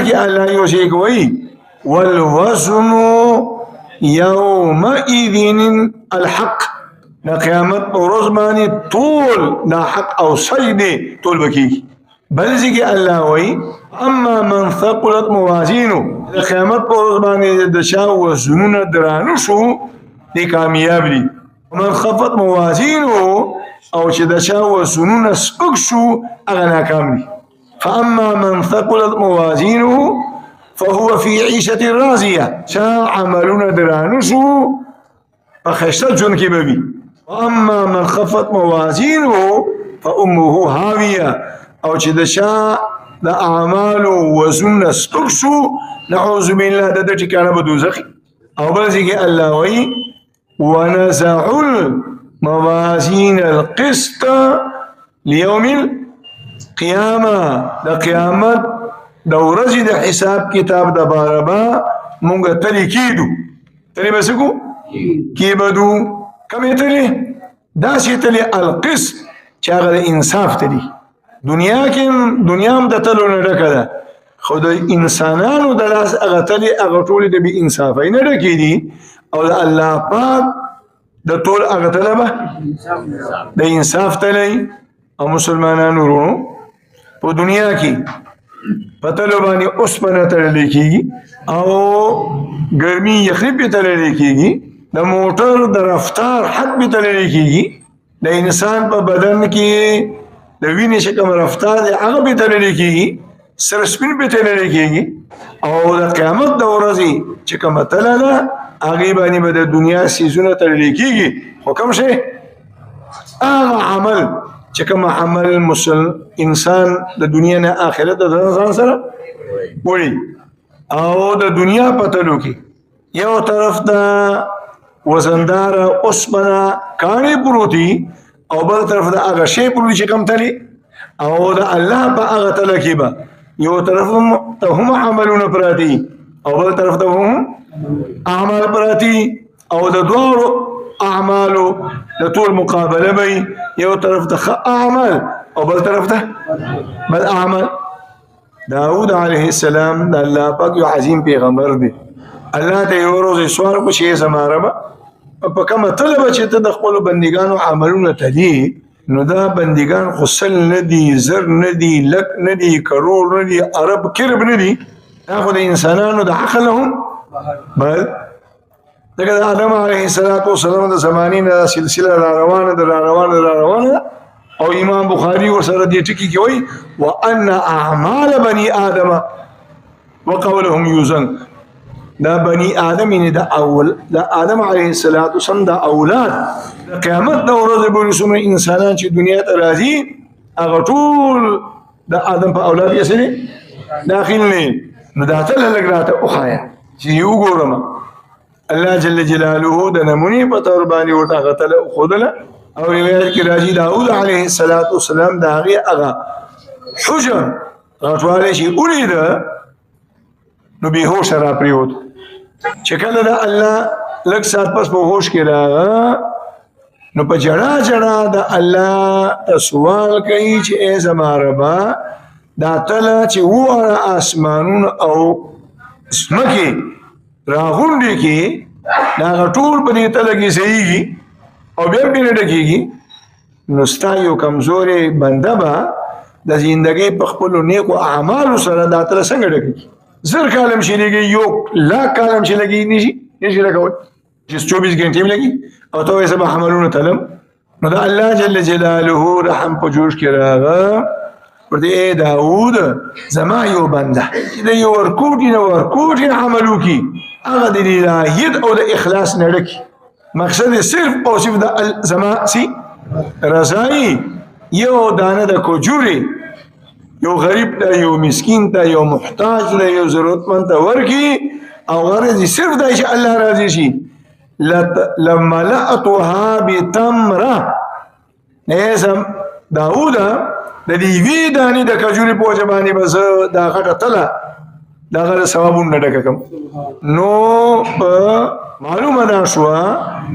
کې الله یو شی کوي والوزن يومئذ الحق دا قیامت په ورځ باندې ټول دا حق او صحیح ټول بکیږي بل ځکه الله وایي اما من ثقلت موازینه د قیامت په ورځ باندې د شا وزنونه درانه شو دي کامیاب دي من خفت موازینه او چې د شا وزنونه سپک شو هغه ناکام دي فاما من ثقلت موازینه فهو في عيشة راضية شا عملون درانه شو فخشت جن کې به وي واما من خفت موازینه فامه هاویه او چې د شا د اعمال وزن سپک شو نعوذ بالله د ټکانه به دوزخ او بل ځکه الله وایي ونزع الموازين القسط ليوم القيامه د قیامت د ورځې د حساب کتاب د باربا مونږ تلی کیدو تلی بسکو کی بدو کمې تلی داسې تلی القسط چې هغه د انصاف تلی دنیا کې دنیا هم د تلو نه ډکه ده خو د انسانانو د لاس هغه تلی هغه ټولې د بې انصافۍ نه ډکې دي او د الله پاک د ټول هغه تله به د انصاف تلی او مسلمانانو ورونو په دنیا کې په تلو باندې اوسپنه تړلی کېږي او ګرمي یخني پې تړلی کېږي د موټر د رفتار حد پې تړلی کېږي د انسان په بدن کې د وینې چې کوم رفتار دی هغه پې تړلی کېږي سر سپین پې تړلی کېږي او د قیامت د ورځې چې کومه تله ده هغې باندې به د دنیا څیزونه تړلی کېږي خو کوم شی هغه عمل چې کوم عمل انسان د دنیا نه آخرت د ځان سره وړي او د دنیا په تلو کې یو طرف ته وزندار اوسپنه کاڼي پروتي او بل طرف ته هغه شی پروتي چې کوم تلي او د الله په هغه تله کې به یو طرف ته هم عملونه پراتی او بل طرف ته هم اعمال پراتی او د دواړو اعمالو د ټول مقابله به یو طرف ته اعمال او بل طرف ته بل اعمال داود علیه السلام د الله پاک یو عظیم پیغمبر دی الله ته یو ورځ سوال کو چې زما رب په کومه طلب چې ته د خپل بندګانو عملونه تدي نو دا بندګان خصل نه دي زر نه دي لک نه دي کروڑ نه دي عرب کرب نه دي دا خو د انسانانو د عقلهم بل دغه آدم علیه السلام د زمانې نه سلسله را روانه او امام بخاری ورسره دې ټکی کې وایي وان اعمال بني ادم وقولهم يوزن دا بني ادم نه د آدم علیه السلام د اولاد د قیامت د ورځې به څومره انسانان چې دنیا ته راځي هغه ټول د آدم په اولاد کې سره داخل نه نو دا ته لږ راته وخایا چې یو ګورم الله جل جلاله د نمونې په تور باندې ورته غتل خودله او روایت کې راځي داود علیه السلام دا هغه حجر غټواله شي اولید نو به هوش را پریوت چې کله دا الله لږ سات پس په هوش کې راغی نو په جړه د الله سوال کوي چې ای زما ربا دا تله چې واره اسمانونه او سمکه راغونډي کې دا ټول په دې تله کې صحیح او بیا نه ډکیږي نو ستا یو کمزوري بنده به د ژوندۍ په خپل نیکو اعمالو سره دا تله څنګه ډکیږي زر کالم شي لګي یو لا کالم شي لګي نشي لګول چې 24 غنټې لګي او ته یې سبا عملونه تلم نو دا الله جل جلاله رحم په جوش کې راغی ورته اے داود زما یو بنده چې د یو ورکوټي عملو کې هغه د الهیت او د اخلاص نه ډکی مقصد صرف او صرف د زما سي رضای یو دانه د کوجوري یو غریب ته یو مسکین ته یو محتاج ته یو ضرورتمند ته ورکی او غرض صرف د الله راضي شي لما لأتها بتمره نيزم داود د دې وی دانی د کجوري په ځبانی بس دا غټه تله دا غره ثوابونه ډکم نو معلومه ده شو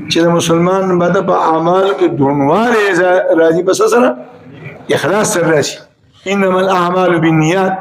چې د مسلمان بد په اعمال کې دونواله راځي بس سره اخلاص سره راشي انما الاعمال بالنيات